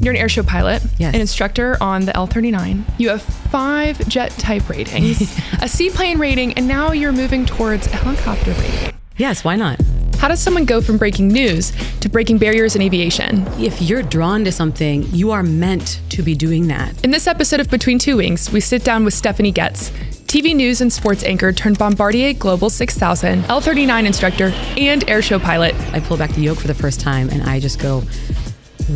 You're an airshow pilot, Yes. an instructor on the L-39. You have 5 jet type ratings, a seaplane rating, and now you're moving towards a helicopter rating. Yes, why not? How does someone go from breaking news to breaking barriers in aviation? If you're drawn to something, you are meant to be doing that. In this episode of Between Two Wings, we sit down with Stephanie Goetz, TV news and sports anchor turned Bombardier Global 6000, L-39 instructor, and airshow pilot. I pull back the yoke for the first time and I just go,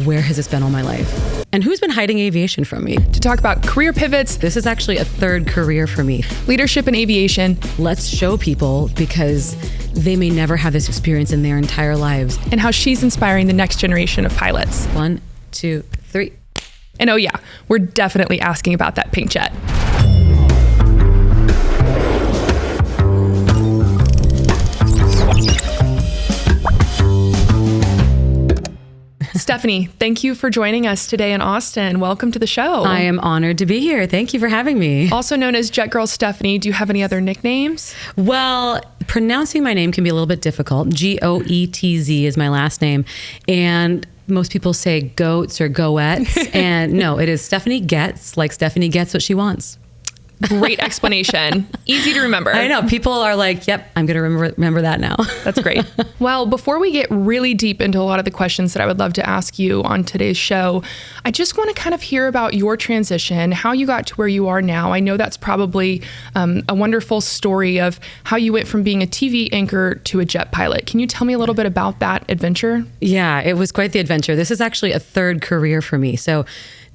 where has this been all my life? And who's been hiding aviation from me? To talk about career pivots, This is actually a third career for me. leadership in aviation, Let's show people because they may never have this experience in their entire lives. and how she's inspiring the next generation of pilots. 1, 2, 3. And oh yeah, we're definitely asking about that pink jet. Stephanie, thank you for joining us today in Austin. Welcome to the show. I am honored to be here. Thank you for having me. Also known as JetGirlStephanie, do you have any other nicknames? Well, pronouncing my name can be a little bit difficult. Goetz is my last name. And most people say Goetz or Goetz. And no, it is Stephanie Goetz, like Stephanie gets what she wants. Great explanation. Easy to remember. I know. People are like, yep, I'm going to remember that now. That's great. Well, before we get really deep into a lot of the questions that I would love to ask you on today's show, I just want to kind of hear about your transition, how you got to where you are now. I know that's probably a wonderful story of how you went from being a TV anchor to a jet pilot. Can you tell me a little bit about that adventure? Yeah, it was quite the adventure. This is actually a third career for me. So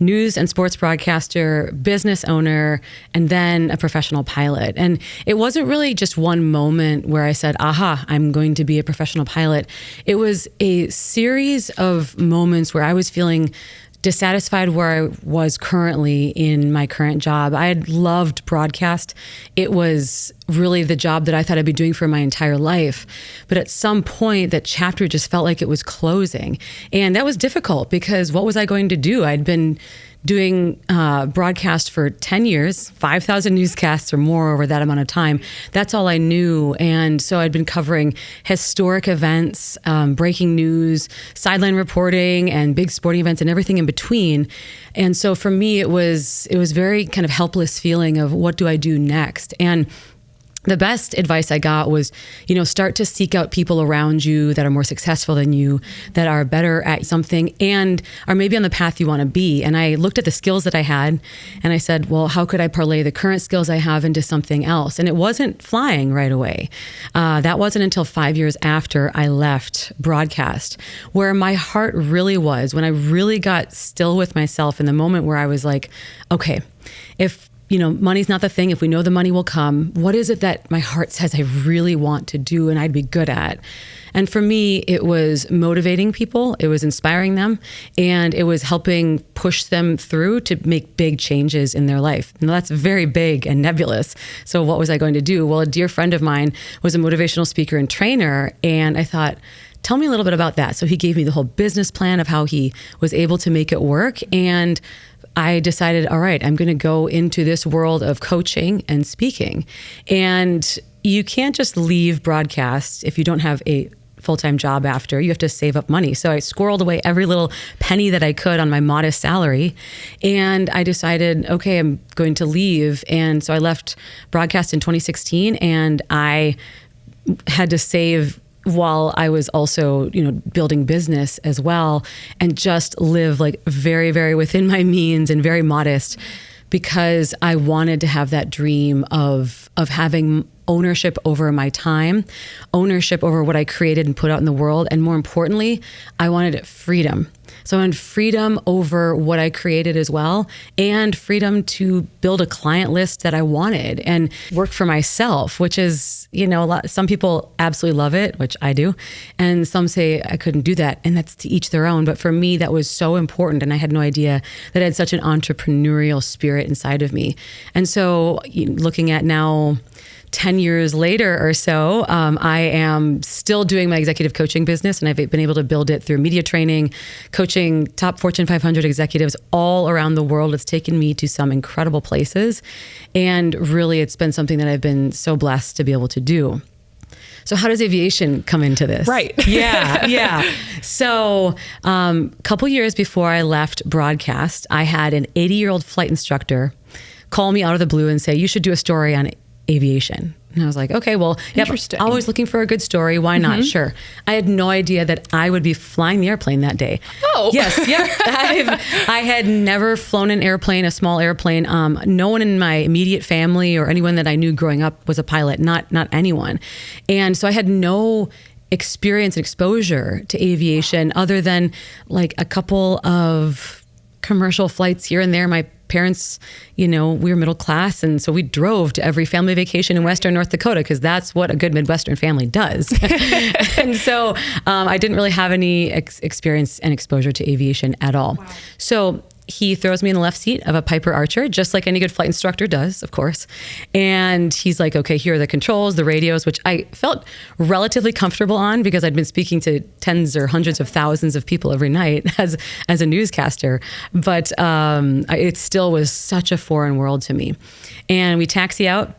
news and sports broadcaster, business owner, and then a professional pilot. And it wasn't really just one moment where I said, aha, I'm going to be a professional pilot. It was a series of moments where I was feeling dissatisfied where I was currently in my current job. I had loved broadcast. It was really the job that I thought I'd be doing for my entire life. But at some point, that chapter just felt like it was closing. And that was difficult because what was I going to do? I'd been doing broadcast for 10 years, 5,000 newscasts or more over that amount of time. That's all I knew. And so I'd been covering historic events, breaking news, sideline reporting, and big sporting events and everything in between. And so for me, it was very kind of helpless feeling of what do I do next? And the best advice I got was, start to seek out people around you that are more successful than you, that are better at something and are maybe on the path you want to be. And I looked at the skills that I had and I said, well, how could I parlay the current skills I have into something else? And it wasn't flying right away. That wasn't until 5 years after I left broadcast, where my heart really was, when I really got still with myself in the moment where I was like, okay, if money's not the thing. If we know the money will come, what is it that my heart says I really want to do and I'd be good at? And for me, it was motivating people. It was inspiring them. And it was helping push them through to make big changes in their life. Now, that's very big and nebulous. So what was I going to do? Well, a dear friend of mine was a motivational speaker and trainer. And I thought, tell me a little bit about that. So he gave me the whole business plan of how he was able to make it work. And I decided, all right, I'm going to go into this world of coaching and speaking. And you can't just leave broadcast if you don't have a full-time job after. You have to save up money. So I squirreled away every little penny that I could on my modest salary. And I decided, okay, I'm going to leave. And so I left broadcast in 2016 and I had to save while I was also, building business as well, and just live like very, very within my means and very modest, because I wanted to have that dream of having ownership over my time, ownership over what I created and put out in the world. And more importantly, I wanted freedom. So I wanted freedom over what I created as well, and freedom to build a client list that I wanted and work for myself, which is, some people absolutely love it, which I do. And some say I couldn't do that, and that's to each their own. But for me, that was so important. And I had no idea that I had such an entrepreneurial spirit inside of me. And so looking at now, 10 years later or so, I am still doing my executive coaching business, and I've been able to build it through media training, coaching top Fortune 500 executives all around the world. It's taken me to some incredible places. And really, it's been something that I've been so blessed to be able to do. So how does aviation come into this? Right. Yeah. So a couple years before I left broadcast, I had an 80-year-old flight instructor call me out of the blue and say, you should do a story on aviation. And I was like, okay, well, interesting. Always looking for a good story. Why not? Sure. I had no idea that I would be flying the airplane that day. Oh. Yes. Yeah. I had never flown an airplane, a small airplane. No one in my immediate family or anyone that I knew growing up was a pilot, not anyone. And so I had no experience and exposure to aviation other than like a couple of commercial flights here and there. My parents, we were middle class. And so we drove to every family vacation in Western North Dakota because that's what a good Midwestern family does. And so I didn't really have any experience and exposure to aviation at all. Wow. So he throws me in the left seat of a Piper Archer, just like any good flight instructor does, of course. And he's like, okay, here are the controls, the radios, which I felt relatively comfortable on because I'd been speaking to tens or hundreds of thousands of people every night as a newscaster. But it still was such a foreign world to me. And we taxi out.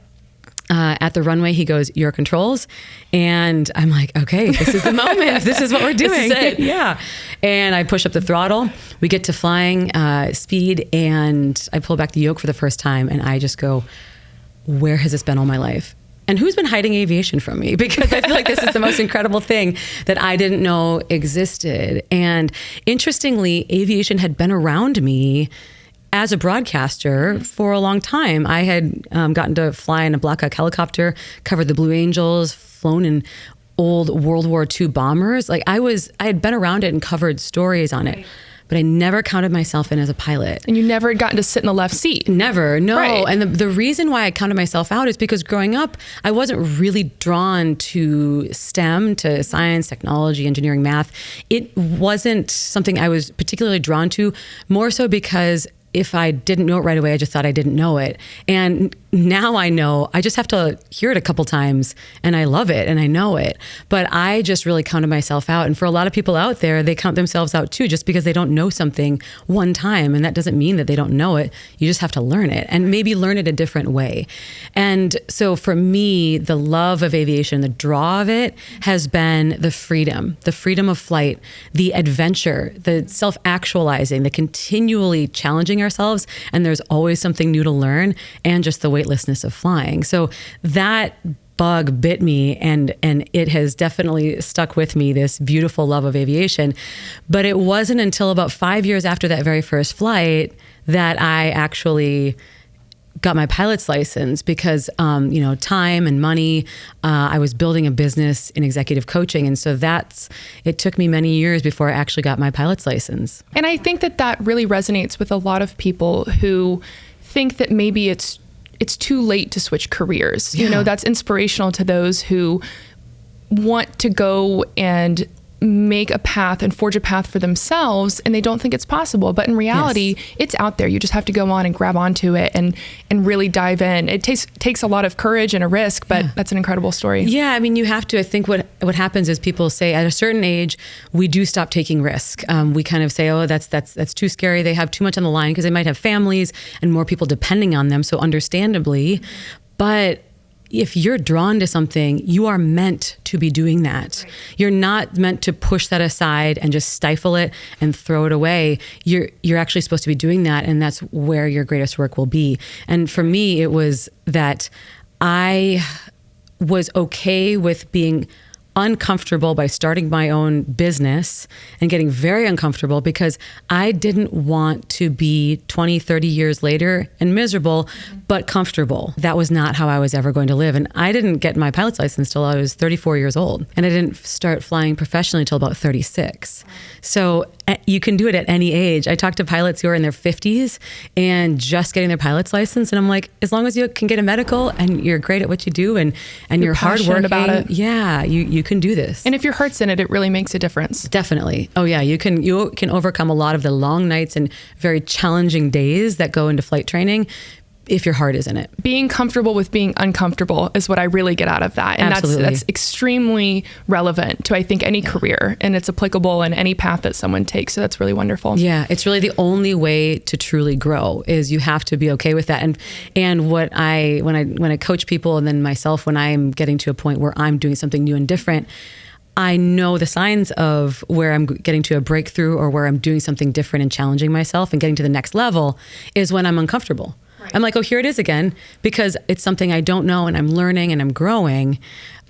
At the runway, he goes, your controls. And I'm like, okay, this is the moment. This is what we're doing. This is it. Yeah. And I push up the throttle. We get to flying speed and I pull back the yoke for the first time. And I just go, where has this been all my life? And who's been hiding aviation from me? Because I feel like this is the most incredible thing that I didn't know existed. And interestingly, aviation had been around me as a broadcaster for a long time. I had gotten to fly in a Black Hawk helicopter, covered the Blue Angels, flown in old World War II bombers. Like I had been around it and covered stories on it, but I never counted myself in as a pilot. And you never had gotten to sit in the left seat. Never, no. Right. And the reason why I counted myself out is because growing up, I wasn't really drawn to STEM, to science, technology, engineering, math. It wasn't something I was particularly drawn to, more so because if I didn't know it right away, I just thought I didn't know it. And now I know, I just have to hear it a couple times and I love it and I know it. But I just really counted myself out. And for a lot of people out there, they count themselves out too, just because they don't know something one time. And that doesn't mean that they don't know it. You just have to learn it and maybe learn it a different way. And so for me, the love of aviation, the draw of it has been the freedom of flight, the adventure, the self-actualizing, the continually challenging ourselves. And there's always something new to learn, and just the weightlessness of flying. So that bug bit me, and it has definitely stuck with me, this beautiful love of aviation. But it wasn't until about 5 years after that very first flight that I actually got my pilot's license because, time and money, I was building a business in executive coaching. And so it took me many years before I actually got my pilot's license. And I think that really resonates with a lot of people who think that maybe it's too late to switch careers. Yeah. That's inspirational to those who want to go and make a path and forge a path for themselves, and they don't think it's possible. But in reality, yes, it's out there. You just have to go on and grab onto it and really dive in. It takes a lot of courage and a risk, but that's an incredible story. Yeah, I mean, you have to. I think what happens is people say at a certain age, we do stop taking risk. We kind of say, oh, that's too scary. They have too much on the line because they might have families and more people depending on them. So understandably, but if you're drawn to something, you are meant to be doing that. Right. You're not meant to push that aside and just stifle it and throw it away. You're actually supposed to be doing that, and that's where your greatest work will be. And for me, it was that I was okay with being uncomfortable by starting my own business and getting very uncomfortable because I didn't want to be 20, 30 years later and miserable, but comfortable. That was not how I was ever going to live. And I didn't get my pilot's license till I was 34 years old. And I didn't start flying professionally till about 36. So you can do it at any age. I talk to pilots who are in their 50s and just getting their pilot's license. And I'm like, as long as you can get a medical and you're great at what you do and you're hardworking about it. Yeah, you can do this. And if your heart's in it, it really makes a difference. Definitely. Oh yeah, you can overcome a lot of the long nights and very challenging days that go into flight training if your heart is in it. Being comfortable with being uncomfortable is what I really get out of that. And that's extremely relevant to, I think, any career, and it's applicable in any path that someone takes. So that's really wonderful. Yeah, it's really the only way to truly grow is you have to be okay with that. And what when I coach people, and then myself, when I'm getting to a point where I'm doing something new and different, I know the signs of where I'm getting to a breakthrough or where I'm doing something different and challenging myself and getting to the next level is when I'm uncomfortable. Right. I'm like, oh, here it is again, because it's something I don't know and I'm learning and I'm growing.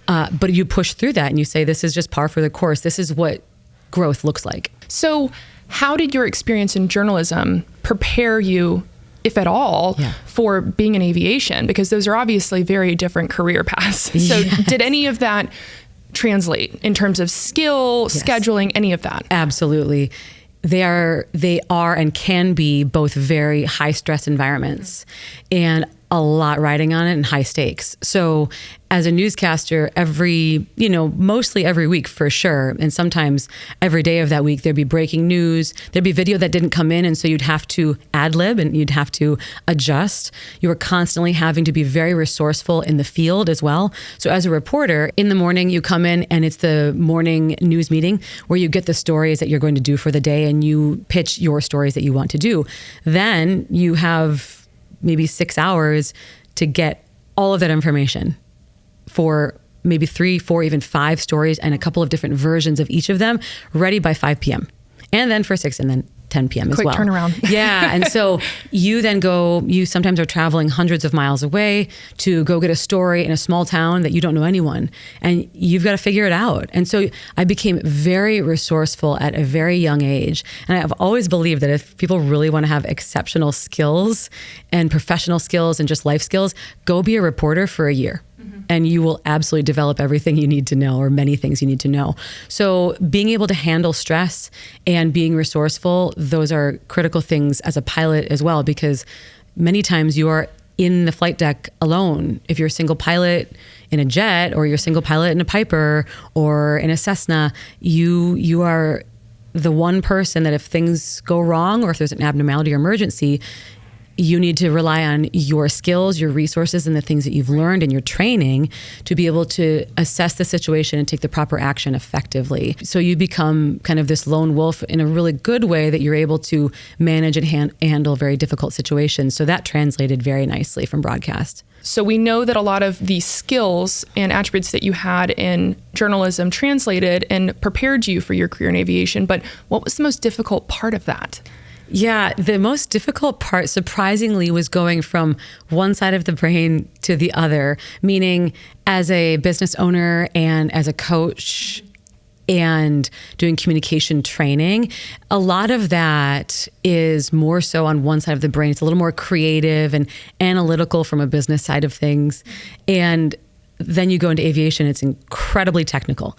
But you push through that and you say, this is just par for the course. This is what growth looks like. So how did your experience in journalism prepare you, if at all, for being in aviation? Because those are obviously very different career paths. So did any of that translate in terms of skill, scheduling, any of that? Absolutely. They are and can be both very high stress environments and a lot riding on it and high stakes. So as a newscaster, mostly every week for sure, and sometimes every day of that week, there'd be breaking news, there'd be video that didn't come in, and so you'd have to ad-lib and you'd have to adjust. You were constantly having to be very resourceful in the field as well. So as a reporter, in the morning you come in and it's the morning news meeting where you get the stories that you're going to do for the day and you pitch your stories that you want to do. Then you have maybe 6 hours to get all of that information for maybe 3, 4, even 5 stories and a couple of different versions of each of them ready by 5 p.m. And then for 6 and then 10 p.m. as well. Quick turnaround. Yeah. And so you then you sometimes are traveling hundreds of miles away to go get a story in a small town that you don't know anyone, and you've got to figure it out. And so I became very resourceful at a very young age. And I've always believed that if people really want to have exceptional skills and professional skills and just life skills, go be a reporter for a year. And you will absolutely develop everything you need to know, or many things you need to know. So being able to handle stress and being resourceful, those are critical things as a pilot as well, because many times you are in the flight deck alone. If you're a single pilot in a jet, or you're a single pilot in a Piper or in a Cessna, you are the one person that if things go wrong or if there's an abnormality or emergency, you need to rely on your skills, your resources, and the things that you've learned in your training to be able to assess the situation and take the proper action effectively. So you become kind of this lone wolf in a really good way that you're able to manage and handle very difficult situations. So that translated very nicely from broadcast. So we know that a lot of the skills and attributes that you had in journalism translated and prepared you for your career in aviation. But what was the most difficult part of that? Yeah, the most difficult part, surprisingly, was going from one side of the brain to the other, meaning as a business owner and as a coach and doing communication training, a lot of that is more so on one side of the brain. It's a little more creative and analytical from a business side of things. And then you go into aviation, it's incredibly technical.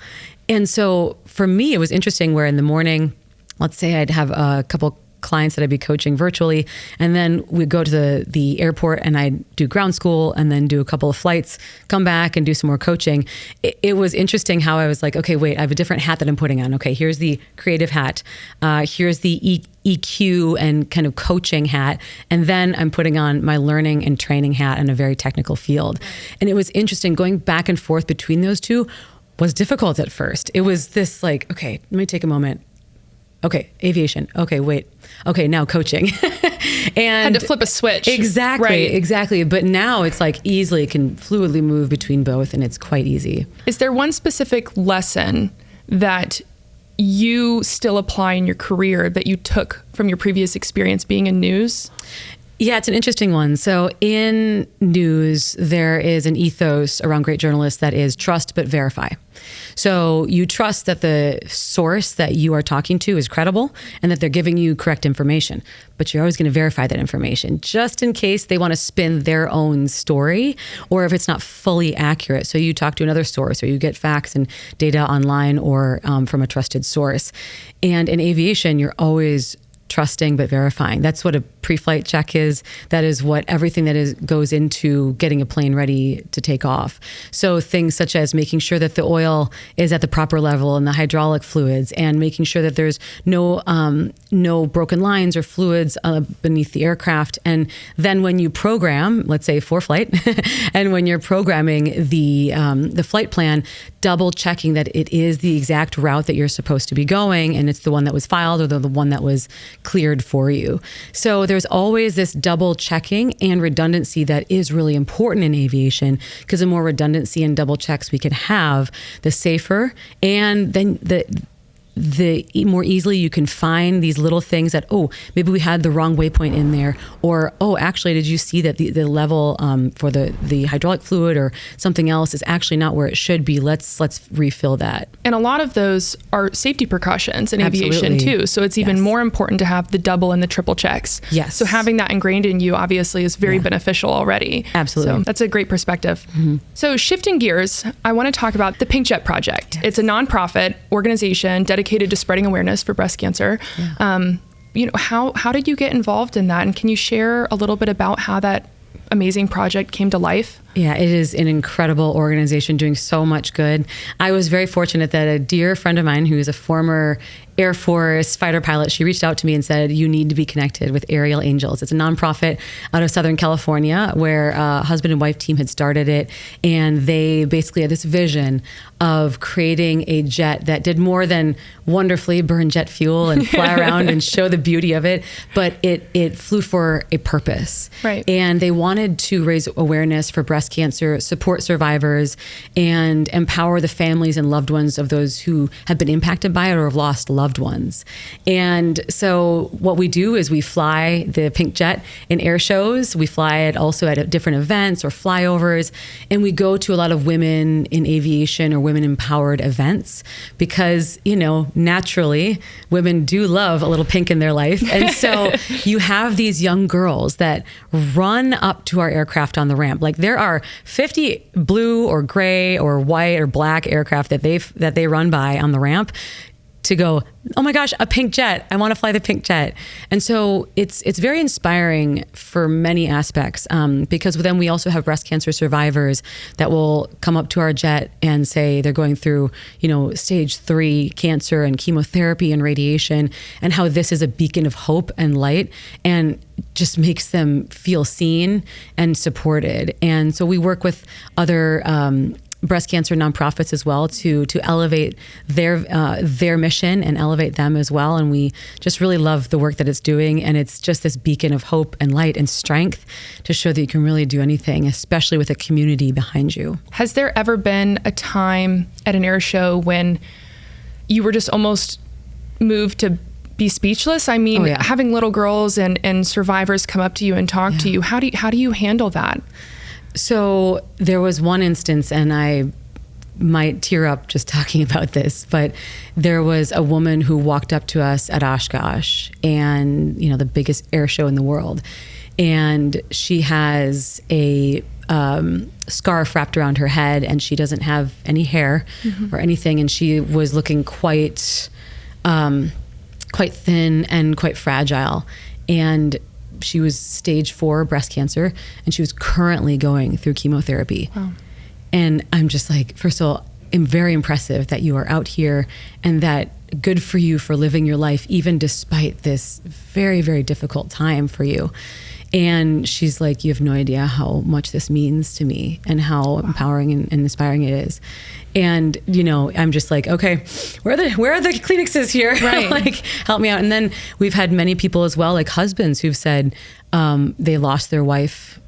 And so for me, it was interesting where in the morning, let's say I'd have a couple clients that I'd be coaching virtually, and then we'd go to the airport and I'd do ground school and then do a couple of flights, come back and do some more coaching. It was interesting how I was like, okay, wait, I have a different hat that I'm putting on. Okay, here's the creative hat. Here's the EQ and kind of coaching hat. And then I'm putting on my learning and training hat in a very technical field. And it was interesting going back and forth between those two was difficult at first. It was this like, okay, let me take a moment. Okay, aviation. Okay, wait. Okay, now coaching. And had to flip a switch. Exactly, right. Exactly. But now it's like easily can fluidly move between both, and it's quite easy. Is there one specific lesson that you still apply in your career that you took from your previous experience being in news? Yeah, it's an interesting one. So in news, there is an ethos around great journalists that is trust but verify. So you trust that the source that you are talking to is credible and that they're giving you correct information, but you're always going to verify that information just in case they want to spin their own story or if it's not fully accurate. So you talk to another source or you get facts and data online or from a trusted source. And in aviation, you're always trusting but verifying. That's what a pre-flight check is. That is what everything goes into getting a plane ready to take off. So things such as making sure that the oil is at the proper level and the hydraulic fluids, and making sure that there's no broken lines or fluids beneath the aircraft. And then when you program, let's say ForeFlight, and when you're programming the flight plan, double checking that it is the exact route that you're supposed to be going, and it's the one that was filed or the one that was cleared for you. So there's always this double checking and redundancy that is really important in aviation, because the more redundancy and double checks we can have, the safer, and then the more easily you can find these little things that, oh, maybe we had the wrong waypoint in there, or, oh, actually, did you see that the level for the hydraulic fluid or something else is actually not where it should be? Let's refill that. And a lot of those are safety precautions in aviation too. So it's even more important to have the double and the triple checks. Yes. So having that ingrained in you obviously is very beneficial already. Absolutely. So that's a great perspective. Mm-hmm. So shifting gears, I want to talk about the Pink Jet Project. Yes. It's a nonprofit organization dedicated to spreading awareness for breast cancer. Yeah. How did you get involved in that? And can you share a little bit about how that amazing project came to life? Yeah, it is an incredible organization doing so much good. I was very fortunate that a dear friend of mine who is a former Air Force fighter pilot, she reached out to me and said, you need to be connected with Aerial Angels. It's a nonprofit out of Southern California where a husband and wife team had started it. And they basically had this vision of creating a jet that did more than wonderfully burn jet fuel and fly around and show the beauty of it, but it flew for a purpose. Right. And they wanted to raise awareness for breast cancer, support survivors, and empower the families and loved ones of those who have been impacted by it or have lost loved ones. And so what we do is we fly the Pink Jet in air shows. We fly it also at different events or flyovers. And we go to a lot of women in aviation or women empowered events because, naturally women do love a little pink in their life. And so you have these young girls that run up to our aircraft on the ramp. Like there are 50 blue or gray or white or black aircraft that they run by on the ramp to go, oh my gosh, a pink jet. I want to fly the pink jet. And so it's very inspiring for many aspects because then we also have breast cancer survivors that will come up to our jet and say they're going through, stage 3 cancer and chemotherapy and radiation, and how this is a beacon of hope and light and just makes them feel seen and supported. And so we work with other breast cancer nonprofits as well to elevate their mission and elevate them as well. And we just really love the work that it's doing. And it's just this beacon of hope and light and strength to show that you can really do anything, especially with a community behind you. Has there ever been a time at an air show when you were just almost moved to be speechless? I mean, having little girls and survivors come up to you and talk to you, how do you handle that? So there was one instance, and I might tear up just talking about this, but there was a woman who walked up to us at Oshkosh, and the biggest air show in the world, and she has a scarf wrapped around her head, and she doesn't have any hair or anything, and she was looking quite thin and quite fragile, and she was stage 4 breast cancer, and she was currently going through chemotherapy. Wow. And I'm just like, first of all, I'm very impressive that you are out here, and that good for you for living your life, even despite this very, very difficult time for you. And she's like, you have no idea how much this means to me and how empowering and inspiring it is. And, I'm just like, okay, where are the Kleenexes here? Right. Like, help me out. And then we've had many people as well, like husbands who've said they lost their wife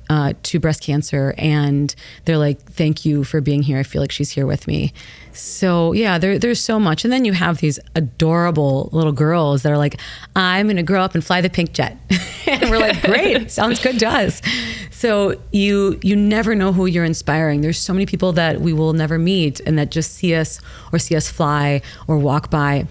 to breast cancer, and they're like, thank you for being here. I feel like she's here with me. So yeah, there's so much. And then you have these adorable little girls that are like, I'm going to grow up and fly the Pink Jet. And we're like, great, sounds good to us. So you never know who you're inspiring. There's so many people that we will never meet and that just see us fly or walk by.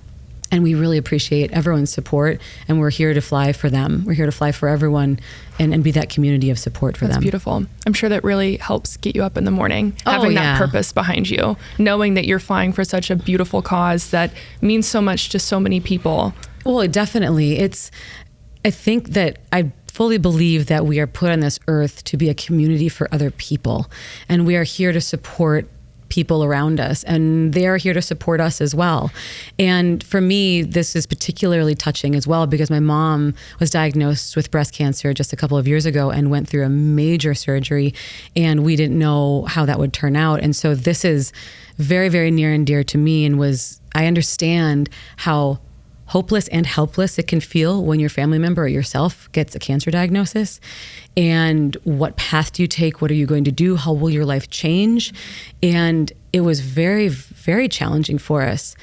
And we really appreciate everyone's support, and we're here to fly for them. We're here to fly for everyone and be that community of support for them. That's beautiful. I'm sure that really helps get you up in the morning, having that purpose behind you, knowing that you're flying for such a beautiful cause that means so much to so many people. Well, definitely. I think that I fully believe that we are put on this earth to be a community for other people. And we are here to support people around us, and they're here to support us as well. And for me, this is particularly touching as well because my mom was diagnosed with breast cancer just a couple of years ago and went through a major surgery, and we didn't know how that would turn out. And so this is very, very near and dear to me, and I understand how hopeless and helpless it can feel when your family member or yourself gets a cancer diagnosis. And what path do you take? What are you going to do? How will your life change? And it was very, very challenging for us.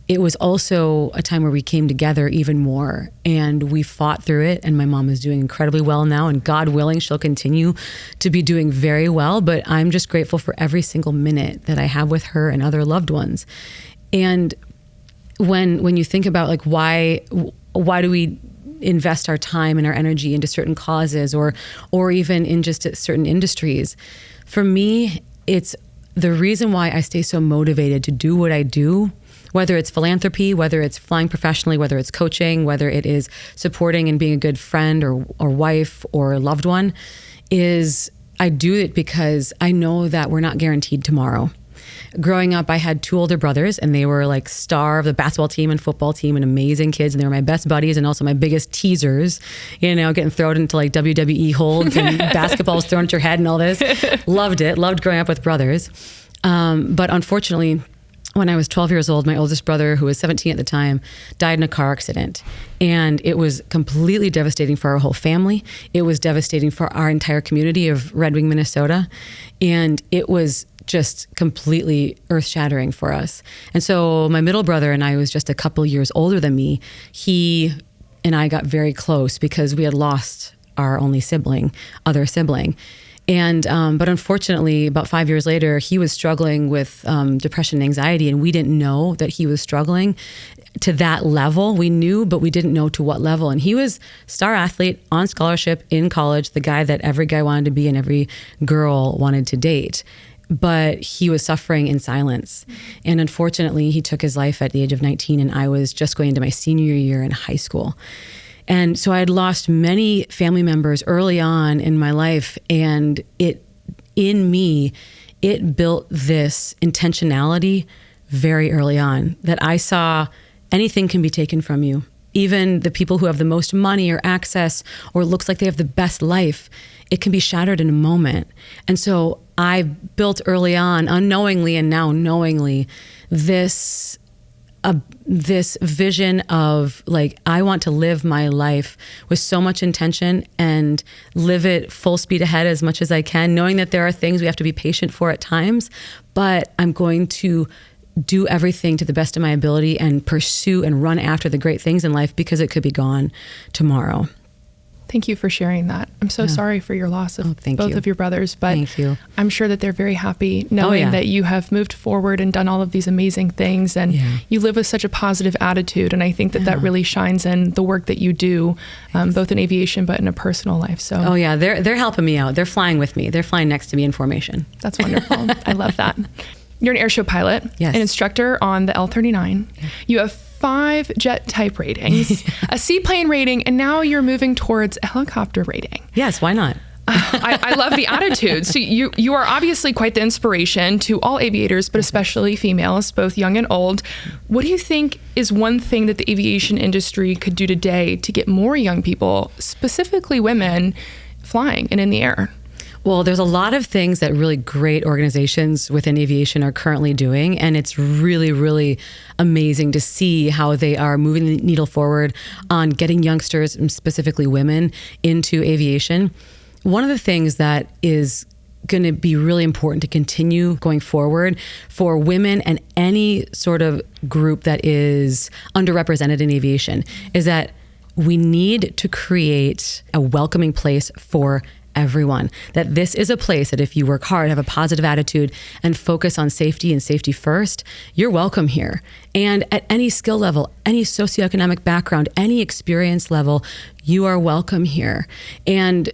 It was also a time where we came together even more, and we fought through it. And my mom is doing incredibly well now, and God willing, she'll continue to be doing very well. But I'm just grateful for every single minute that I have with her and other loved ones. And when you think about like why do we invest our time and our energy into certain causes or even in just certain industries, for me, it's the reason why I stay so motivated to do what I do, whether it's philanthropy, whether it's flying professionally, whether it's coaching, whether it is supporting and being a good friend or wife or loved one, is I do it because I know that we're not guaranteed tomorrow. Growing up, I had two older brothers, and they were like star of the basketball team and football team and amazing kids. And they were my best buddies and also my biggest teasers, getting thrown into like WWE holds and basketballs thrown at your head and all this. Loved it. Loved growing up with brothers. But unfortunately, when I was 12 years old, my oldest brother, who was 17 at the time, died in a car accident. And it was completely devastating for our whole family. It was devastating for our entire community of Red Wing, Minnesota. And it was just completely earth-shattering for us. And so my middle brother and I, was just a couple years older than me, he and I got very close because we had lost our only other sibling. And but unfortunately, about 5 years later, he was struggling with depression and anxiety, and we didn't know that he was struggling to that level. We knew, but we didn't know to what level. And he was star athlete on scholarship in college, the guy that every guy wanted to be and every girl wanted to date. But he was suffering in silence. And unfortunately, he took his life at the age of 19, and I was just going into my senior year in high school. And so I had lost many family members early on in my life, and it built this intentionality very early on that I saw anything can be taken from you. Even the people who have the most money or access or looks like they have the best life, it can be shattered in a moment. And so I built early on, unknowingly and now knowingly, this vision of like, I want to live my life with so much intention and live it full speed ahead as much as I can, knowing that there are things we have to be patient for at times, but I'm going to do everything to the best of my ability and pursue and run after the great things in life because it could be gone tomorrow. Thank you for sharing that. I'm so sorry for your loss of both of your brothers, but thank you. I'm sure that they're very happy knowing that you have moved forward and done all of these amazing things, and you live with such a positive attitude. And I think that that really shines in the work that you do, both in aviation, but in a personal life. So, they're helping me out. They're flying with me. They're flying next to me in formation. That's wonderful. I love that. You're an airshow pilot, an instructor on the L-39. You have 5 jet type ratings, a seaplane rating, and now you're moving towards a helicopter rating. Yes, why not? I love the attitude. So you are obviously quite the inspiration to all aviators, but especially females, both young and old. What do you think is one thing that the aviation industry could do today to get more young people, specifically women, flying and in the air? Well, there's a lot of things that really great organizations within aviation are currently doing, and it's really, really amazing to see how they are moving the needle forward on getting youngsters, and specifically women, into aviation. One of the things that is going to be really important to continue going forward for women and any sort of group that is underrepresented in aviation is that we need to create a welcoming place for everyone. That this is a place that if you work hard, have a positive attitude, and focus on safety and safety first, you're welcome here. And at any skill level, any socioeconomic background, any experience level, you are welcome here. And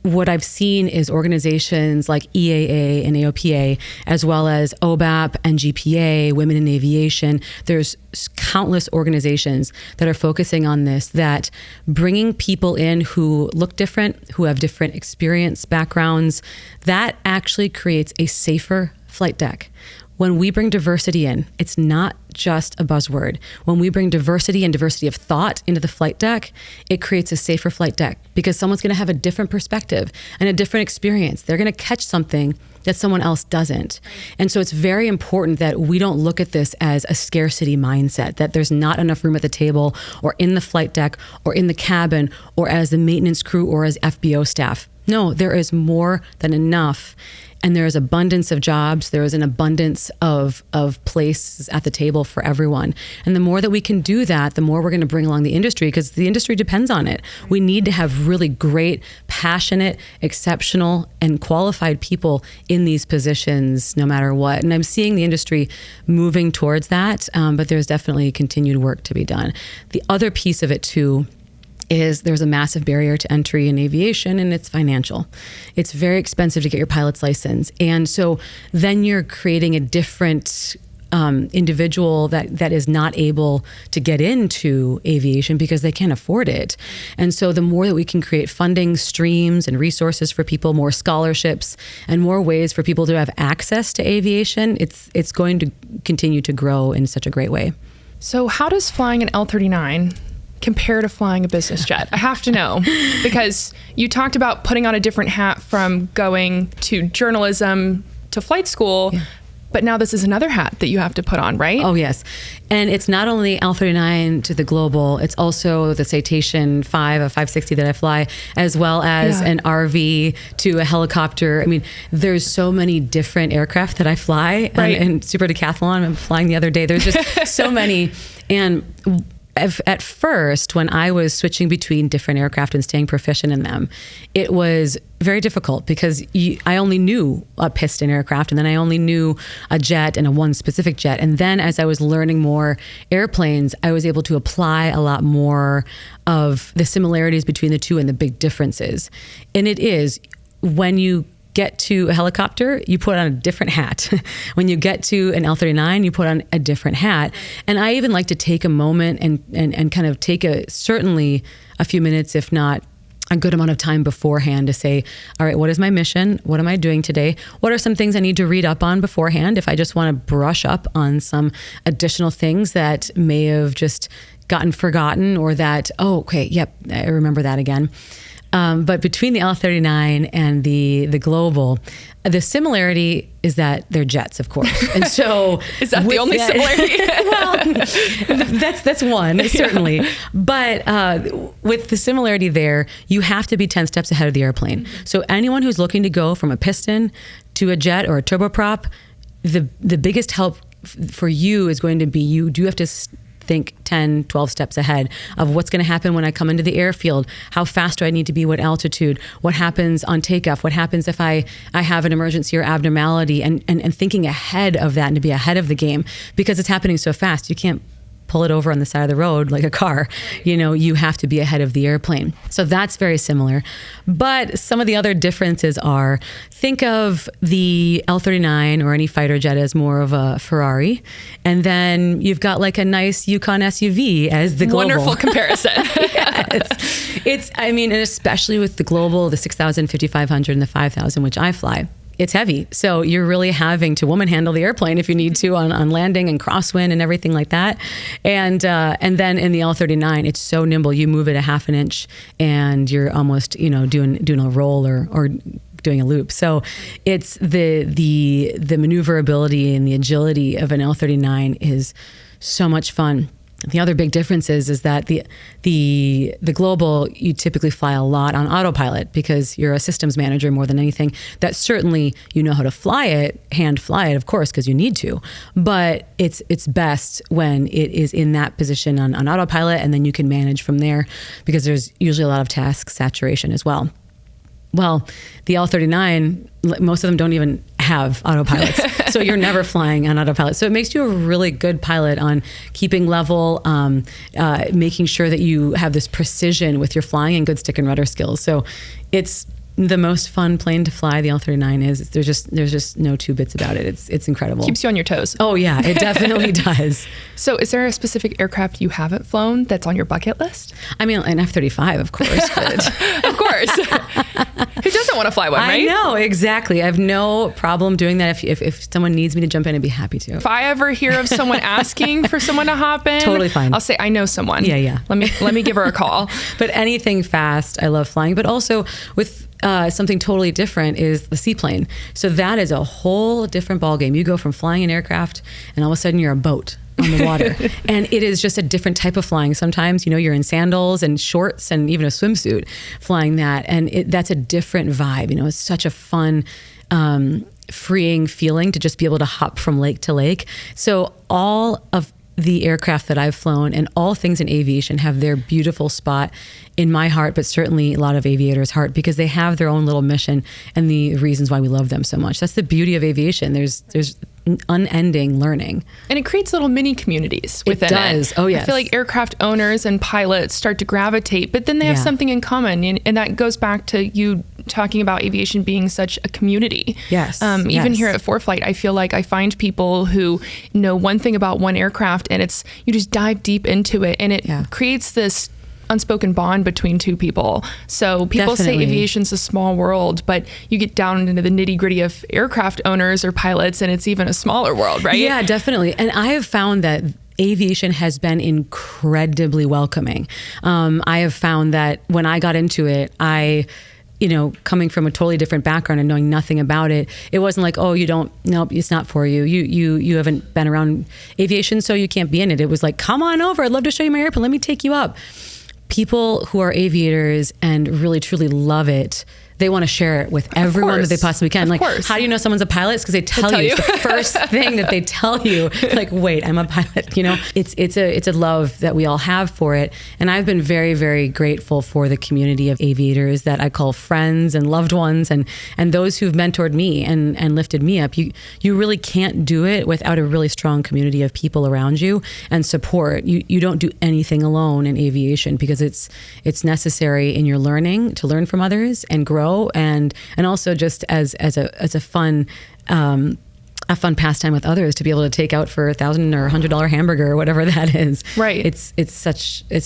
what I've seen is organizations like EAA and AOPA, as well as OBAP and GPA, Women in Aviation. There's countless organizations that are focusing on this, that bringing people in who look different, who have different experience backgrounds, that actually creates a safer flight deck. When we bring diversity in, it's not just a buzzword. When we bring diversity and diversity of thought into the flight deck, it creates a safer flight deck, because someone's going to have a different perspective and a different experience. They're going to catch something that someone else doesn't. And so it's very important that we don't look at this as a scarcity mindset, that there's not enough room at the table or in the flight deck or in the cabin or as the maintenance crew or as FBO staff. No, there is more than enough. And there is abundance of jobs. There is an abundance of places at the table for everyone. And the more that we can do that, the more we're going to bring along the industry, because the industry depends on it. We need to have really great, passionate, exceptional, and qualified people in these positions no matter what. And I'm seeing the industry moving towards that, but there's definitely continued work to be done. The other piece of it too is there's a massive barrier to entry in aviation, and it's financial. It's very expensive to get your pilot's license. And so then you're creating a different individual that is not able to get into aviation because they can't afford it. And so the more that we can create funding streams and resources for people, more scholarships, and more ways for people to have access to aviation, it's going to continue to grow in such a great way. So how does flying an L-39 compare to flying a business jet? I have to know, because you talked about putting on a different hat from going to journalism to flight school, but now this is another hat that you have to put on, right? Oh, yes. And it's not only L-39 to the Global, it's also the Citation 5, a 560 that I fly, as well as an RV to a helicopter. I mean, there's so many different aircraft that I fly, and Super Decathlon, I'm flying the other day. There's just so many. And at first, when I was switching between different aircraft and staying proficient in them, it was very difficult, because I only knew a piston aircraft, and then I only knew a jet and a one specific jet. And then as I was learning more airplanes, I was able to apply a lot more of the similarities between the two and the big differences. And it is, when you get to a helicopter, you put on a different hat. When you get to an L-39, you put on a different hat. And I even like to take a moment and kind of take certainly a few minutes, if not a good amount of time beforehand, to say, all right, what is my mission? What am I doing today? What are some things I need to read up on beforehand if I just want to brush up on some additional things that may have just gotten forgotten, or that, oh, okay, yep, I remember that again. But between the L-39 and the Global, the similarity is that they're jets, of course. And so is that the only similarity? Well, that's one, certainly. But with the similarity there, you have to be 10 steps ahead of the airplane. So anyone who's looking to go from a piston to a jet or a turboprop, the biggest help for you is going to be, you do have to think 10, 12 steps ahead of what's going to happen when I come into the airfield. How fast do I need to be? What altitude? What happens on takeoff? What happens if I have an emergency or abnormality? And thinking ahead of that, and to be ahead of the game, because it's happening so fast. You can't pull it over on the side of the road like a car. You have to be ahead of the airplane. So that's very similar. But some of the other differences are, think of the L-39 or any fighter jet as more of a Ferrari. And then you've got like a nice Yukon SUV as the Global. Wonderful comparison. It's, I mean, and especially with the Global, the 6,000, 5,500, and the 5,000, which I fly. It's heavy. So you're really having to woman handle the airplane if you need to on landing and crosswind and everything like that. And then in the L-39, it's so nimble. You move it a half an inch and you're almost, doing a roll or doing a loop. So it's the maneuverability and the agility of an L-39 is so much fun. The other big difference is that the Global, you typically fly a lot on autopilot because you're a systems manager more than anything. That certainly you know how to fly it, hand fly it, of course, because you need to. But it's best when it is in that position on autopilot, and then you can manage from there, because there's usually a lot of task saturation as well. Well, the L-39, most of them don't even have autopilots. So you're never flying on autopilot. So it makes you a really good pilot on keeping level, making sure that you have this precision with your flying and good stick and rudder skills. So it's the most fun plane to fly. The L-39 is. There's just no two bits about it. It's incredible. Keeps you on your toes. Oh yeah, it definitely does. So is there a specific aircraft you haven't flown that's on your bucket list? I mean, an F-35, of course. But of course. Who doesn't want to fly one, right? I know, exactly. I have no problem doing that. If someone needs me to jump in, I'd be happy to. If I ever hear of someone asking for someone to hop in, totally fine. I'll say, I know someone. Yeah. Let me give her a call. But anything fast, I love flying. But also with something totally different is the seaplane. So that is a whole different ballgame. You go from flying an aircraft and all of a sudden you're a boat on the water. And it is just a different type of flying. Sometimes, you're in sandals and shorts and even a swimsuit flying that. And that's a different vibe. It's such a fun, freeing feeling to just be able to hop from lake to lake. So all of the aircraft that I've flown and all things in aviation have their beautiful spot in my heart, but certainly a lot of aviators' heart, because they have their own little mission and the reasons why we love them so much. That's the beauty of aviation. There's unending learning. And it creates little mini communities within it. Does. Oh, yes. I feel like aircraft owners and pilots start to gravitate, but then they have something in common. And that goes back to you talking about aviation being such a community. Yes. Even here at ForeFlight, I feel like I find people who know one thing about one aircraft, and you just dive deep into it, and it creates this unspoken bond between two people. So people say aviation's a small world, but you get down into the nitty gritty of aircraft owners or pilots, and it's even a smaller world, right? Yeah, definitely. And I have found that aviation has been incredibly welcoming. I have found that when I got into it, coming from a totally different background and knowing nothing about it, it wasn't like, nope, it's not for you. You haven't been around aviation, so you can't be in it. It was like, come on over. I'd love to show you my airplane. Let me take you up. People who are aviators and really truly love it, they want to share it with everyone that they possibly can. Like, how do you know someone's a pilot? It's because they tell you. It's the first thing that they tell you. Like, wait, I'm a pilot. It's a love that we all have for it. And I've been very, very grateful for the community of aviators that I call friends and loved ones, and those who've mentored me and lifted me up. You really can't do it without a really strong community of people around you and support. You don't do anything alone in aviation, because it's necessary in your learning to learn from others and grow. And also just as a fun pastime with others to be able to take out for $1,000 or $100 hamburger or whatever that is. Right. It's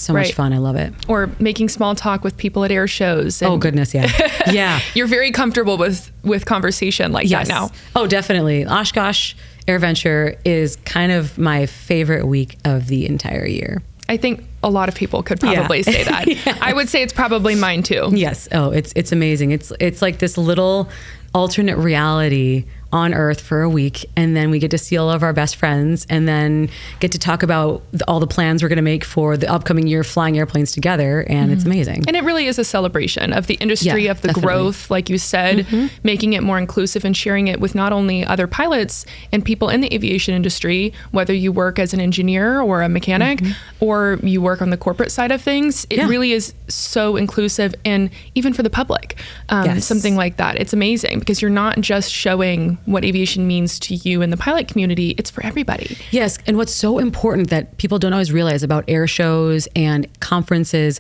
so much fun. I love it. Or making small talk with people at air shows. Oh goodness, yeah, yeah. You're very comfortable with conversation like that now. Oh, definitely. Oshkosh AirVenture is kind of my favorite week of the entire year. I think a lot of people could probably say that. Yes. I would say it's probably mine too. Yes. Oh, it's amazing. It's like this little alternate reality on Earth for a week, and then we get to see all of our best friends, and then get to talk about all the plans we're going to make for the upcoming year flying airplanes together, and it's amazing. And it really is a celebration of the industry, of the growth, like you said, making it more inclusive and sharing it with not only other pilots and people in the aviation industry, whether you work as an engineer or a mechanic, or you work on the corporate side of things. It really is so inclusive, and even for the public, something like that. It's amazing, because you're not just showing what aviation means to you in the pilot community, it's for everybody. Yes, and what's so important that people don't always realize about air shows and conferences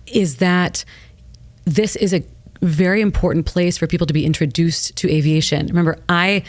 is that this is a very important place for people to be introduced to aviation. Remember, I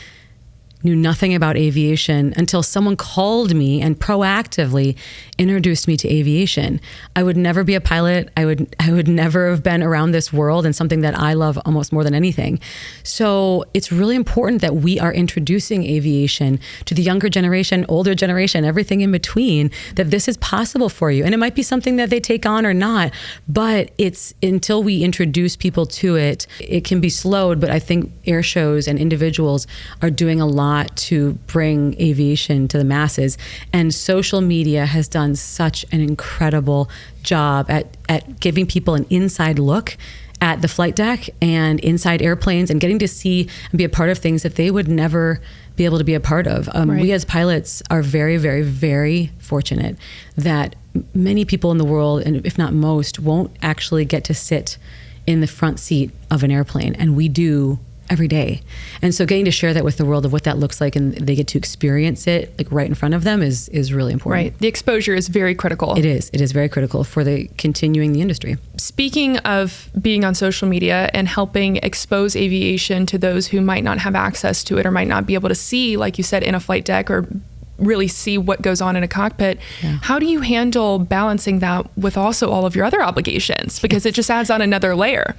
knew nothing about aviation until someone called me and proactively introduced me to aviation. I would never be a pilot. I would never have been around this world and something that I love almost more than anything. So it's really important that we are introducing aviation to the younger generation, older generation, everything in between, that this is possible for you. And it might be something that they take on or not, but it's until we introduce people to it, it can be slowed. But I think air shows and individuals are doing a lot to bring aviation to the masses. And social media has done such an incredible job at giving people an inside look at the flight deck and inside airplanes, and getting to see and be a part of things that they would never be able to be a part of. We as pilots are very, very, very fortunate that many people in the world, and if not most, won't actually get to sit in the front seat of an airplane. And we do every day. And so getting to share that with the world of what that looks like, and they get to experience it like right in front of them is really important. Right. The exposure is very critical. It is. It is very critical for the continuing the industry. Speaking of being on social media and helping expose aviation to those who might not have access to it or might not be able to see, like you said, in a flight deck or really see what goes on in a cockpit. Yeah. How do you handle balancing that with also all of your other obligations? Because it just adds on another layer.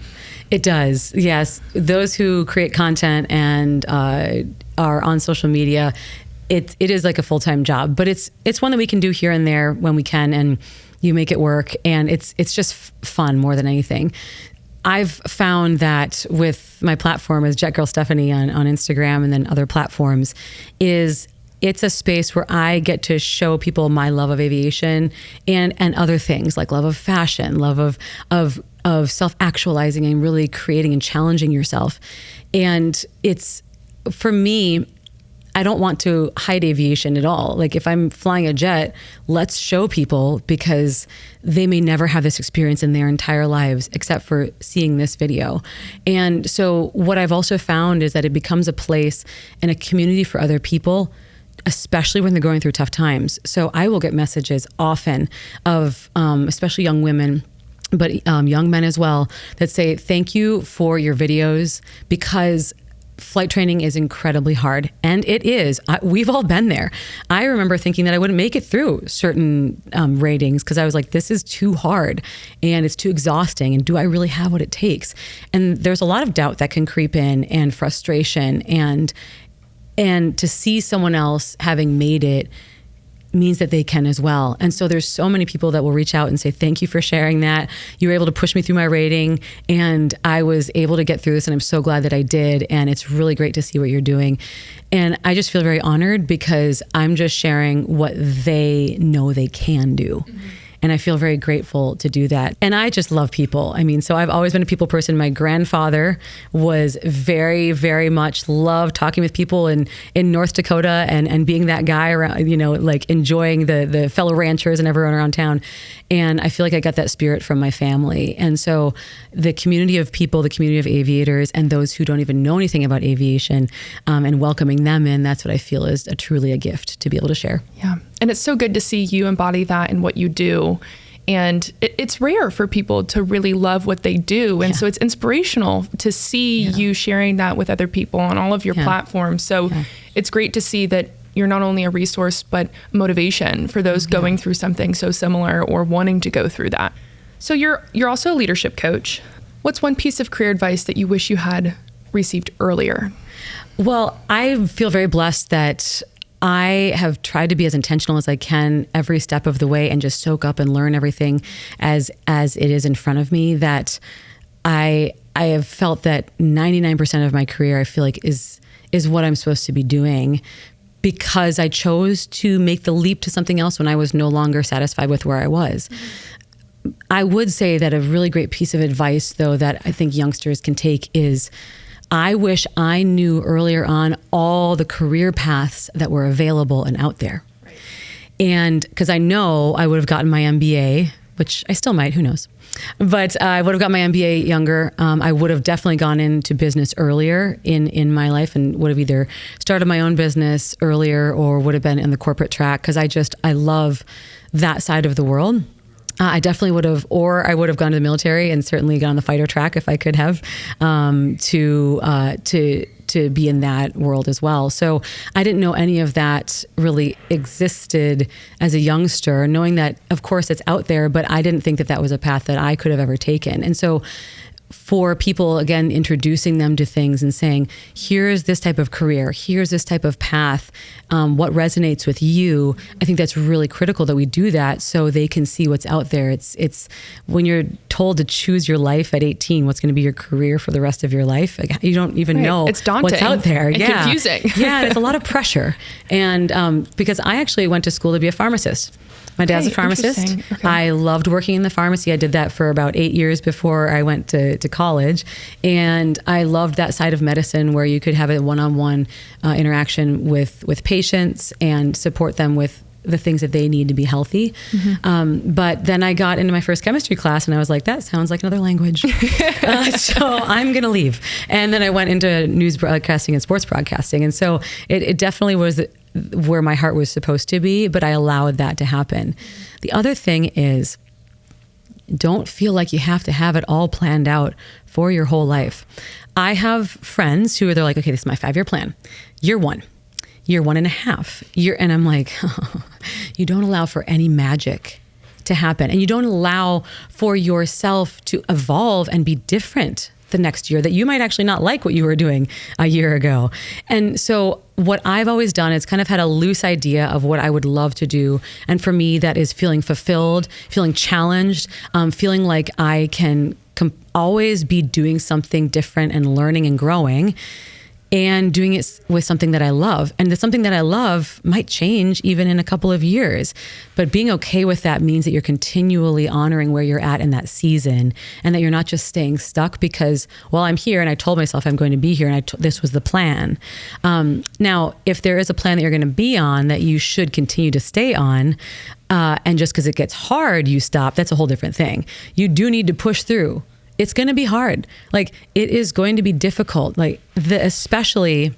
It does. Yes. Those who create content and are on social media, it is like a full-time job, but it's one that we can do here and there when we can, and you make it work, and it's just fun more than anything. I've found that with my platform as JetGirlStephanie on Instagram and then other platforms it's a space where I get to show people my love of aviation and other things like love of fashion, love of self-actualizing and really creating and challenging yourself. And it's, for me, I don't want to hide aviation at all. Like if I'm flying a jet, let's show people, because they may never have this experience in their entire lives except for seeing this video. And so what I've also found is that it becomes a place and a community for other people, especially when they're going through tough times. So I will get messages often of, especially young women, but young men as well, that say, thank you for your videos, because flight training is incredibly hard. And it is. We've all been there. I remember thinking that I wouldn't make it through certain ratings because I was like, this is too hard and it's too exhausting. And do I really have what it takes? And there's a lot of doubt that can creep in, and frustration, and to see someone else having made it means that they can as well. And so there's so many people that will reach out and say, thank you for sharing that. You were able to push me through my rating, and I was able to get through this, and I'm so glad that I did. And it's really great to see what you're doing. And I just feel very honored because I'm just sharing what they know they can do. Mm-hmm. And I feel very grateful to do that. And I just love people. I mean, so I've always been a people person. My grandfather was very, very much loved talking with people in North Dakota and being that guy around, like enjoying the fellow ranchers and everyone around town. And I feel like I got that spirit from my family. And so the community of people, the community of aviators, and those who don't even know anything about aviation, and welcoming them in, that's what I feel is truly a gift to be able to share. Yeah. And it's so good to see you embody that in what you do. And it's rare for people to really love what they do. And so it's inspirational to see you sharing that with other people on all of your platforms. So it's great to see that you're not only a resource, but motivation for those going through something so similar or wanting to go through that. So you're also a leadership coach. What's one piece of career advice that you wish you had received earlier? Well, I feel very blessed that I have tried to be as intentional as I can every step of the way and just soak up and learn everything as it is in front of me. That I have felt that 99% of my career, I feel like is what I'm supposed to be doing, because I chose to make the leap to something else when I was no longer satisfied with where I was. Mm-hmm. I would say that a really great piece of advice, though, that I think youngsters can take is, I wish I knew earlier on all the career paths that were available and out there. Right. And because I know I would have gotten my MBA, which I still might, who knows. But I would have got my MBA younger. I would have definitely gone into business earlier in my life, and would have either started my own business earlier or would have been in the corporate track, because I love that side of the world. I definitely would have, or I would have gone to the military and certainly gone on the fighter track if I could have, to be in that world as well. So I didn't know any of that really existed as a youngster, knowing that, of course, it's out there, but I didn't think that was a path that I could have ever taken. And so for people, again, introducing them to things and saying, here's this type of career, here's this type of path, what resonates with you. I think that's really critical that we do that so they can see what's out there. It's when you're told to choose your life at 18, what's going to be your career for the rest of your life. Like, you don't even know it's daunting, what's out there. And confusing. Yeah, it's a lot of pressure. And because I actually went to school to be a pharmacist. My dad's a pharmacist. Okay. I loved working in the pharmacy. I did that for about 8 years before I went to college. And I loved that side of medicine where you could have a one-on-one interaction with patients and support them with the things that they need to be healthy. But then I got into my first chemistry class and I was like, that sounds like another language. So I'm going to leave. And then I went into news broadcasting and sports broadcasting. And so it definitely was where my heart was supposed to be, but I allowed that to happen. The other thing is, don't feel like you have to have it all planned out for your whole life. I have friends who they're like, okay, this is my 5-year plan. Year 1. Year 1.5. And I'm like, you don't allow for any magic to happen. And you don't allow for yourself to evolve and be different the next year, that you might actually not like what you were doing a year ago. And so what I've always done is kind of had a loose idea of what I would love to do. And for me, that is feeling fulfilled, feeling challenged, feeling like I can always be doing something different and learning and growing, and doing it with something that I love. And the something that I love might change even in a couple of years. But being okay with that means that you're continually honoring where you're at in that season, and that you're not just staying stuck because, well, I'm here and I told myself I'm going to be here and this was the plan. Now, if there is a plan that you're going to be on that you should continue to stay on, and just because it gets hard, you stop, that's a whole different thing. You do need to push through. It's going to be hard. Like, it is going to be difficult. Like, especially,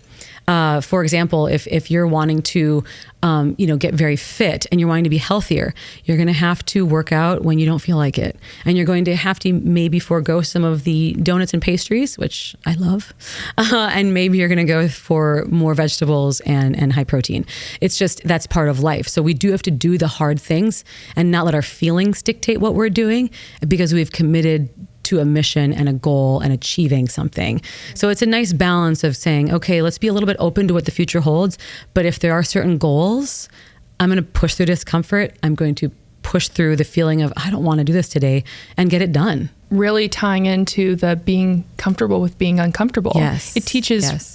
for example, if you're wanting to, get very fit and you're wanting to be healthier, you're going to have to work out when you don't feel like it. And you're going to have to maybe forego some of the donuts and pastries, which I love. And maybe you're going to go for more vegetables and high protein. It's just, that's part of life. So we do have to do the hard things and not let our feelings dictate what we're doing, because we've committed to a mission and a goal and achieving something. So it's a nice balance of saying, okay, let's be a little bit open to what the future holds. But if there are certain goals, I'm going to push through discomfort. I'm going to push through the feeling of, I don't want to do this today, and get it done. Really tying into the being comfortable with being uncomfortable. Yes. It teaches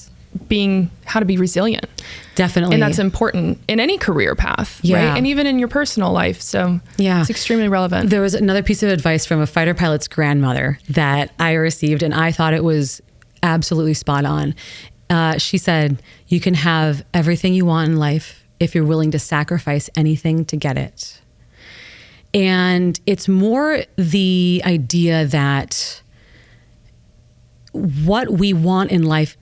how to be resilient. Definitely. And that's important in any career path, Yeah. right? And even in your personal life. So it's extremely relevant. There was another piece of advice from a fighter pilot's grandmother that I received, and I thought it was absolutely spot on. She said, you can have everything you want in life if you're willing to sacrifice anything to get it. And it's more the idea that what we want in life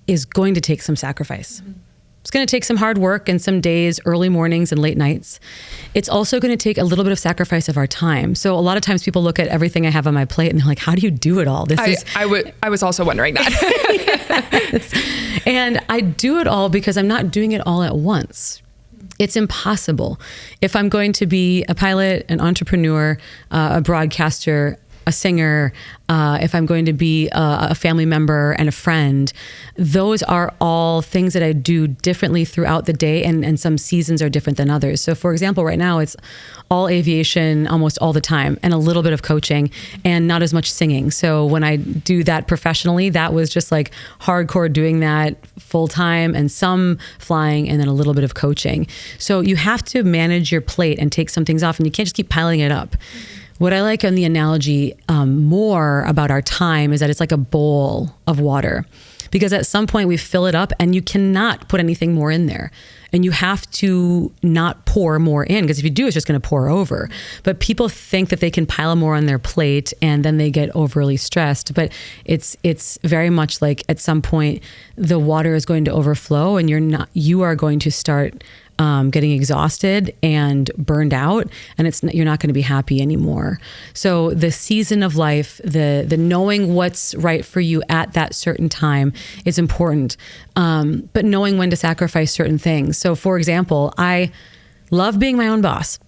is going to take some sacrifice. Mm-hmm. It's going to take some hard work and some days, early mornings and late nights. It's also going to take a little bit of sacrifice of our time. So a lot of times people look at everything I have on my plate and they're like, how do you do it all? I was also wondering that. Yes. And I do it all because I'm not doing it all at once. It's impossible. If I'm going to be a pilot, an entrepreneur, a broadcaster, a singer, if I'm going to be a family member and a friend, those are all things that I do differently throughout the day, and some seasons are different than others. So for example, right now it's all aviation almost all the time, and a little bit of coaching and not as much singing. So when I do that professionally, that was just like hardcore doing that full time, and some flying, and then a little bit of coaching. So you have to manage your plate and take some things off, and you can't just keep piling it up. What I like on the analogy more about our time is that it's like a bowl of water, because at some point we fill it up and you cannot put anything more in there, and you have to not pour more in, because if you do, it's just going to pour over. But people think that they can pile more on their plate and then they get overly stressed. But it's very much like at some point the water is going to overflow, and you are going to start getting exhausted and burned out, and you're not going to be happy anymore. So the season of life, the knowing what's right for you at that certain time is important, but knowing when to sacrifice certain things. So for example, I love being my own boss.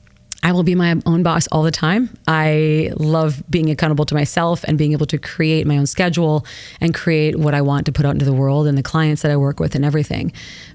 I will be my own boss all the time. I love being accountable to myself and being able to create my own schedule and create what I want to put out into the world and the clients that I work with and everything.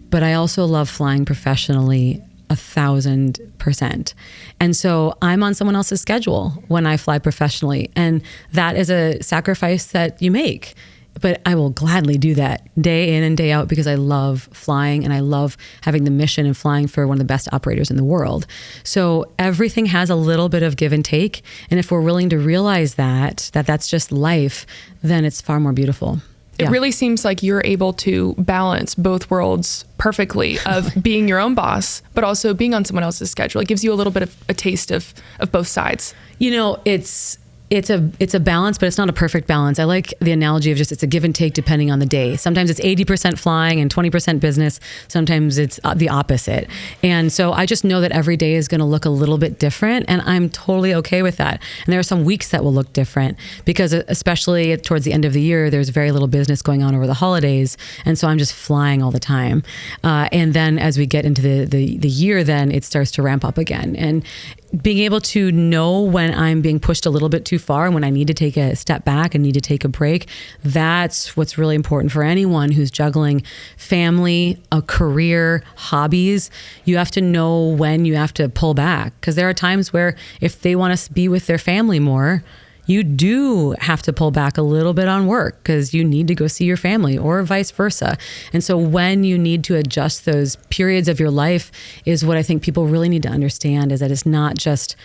But I also love flying professionally 1,000%. And so I'm on someone else's schedule when I fly professionally. And that is a sacrifice that you make. But I will gladly do that day in and day out, because I love flying and I love having the mission and flying for one of the best operators in the world. So everything has a little bit of give and take. And if we're willing to realize that that's just life, then it's far more beautiful. It really seems like you're able to balance both worlds perfectly of being your own boss, but also being on someone else's schedule. It gives you a little bit of a taste of both sides. It's a balance, but it's not a perfect balance. I like the analogy of just it's a give and take depending on the day. Sometimes it's 80% flying and 20% business. Sometimes it's the opposite. And so I just know that every day is going to look a little bit different, and I'm totally okay with that. And there are some weeks that will look different because especially towards the end of the year, there's very little business going on over the holidays. And so I'm just flying all the time. And then as we get into the year, then it starts to ramp up again. And being able to know when I'm being pushed a little bit too far and when I need to take a step back and need to take a break, that's what's really important for anyone who's juggling family, a career, hobbies. You have to know when you have to pull back, because there are times where if they want to be with their family more, you do have to pull back a little bit on work because you need to go see your family, or vice versa. And so when you need to adjust those periods of your life is what I think people really need to understand, is that it's not just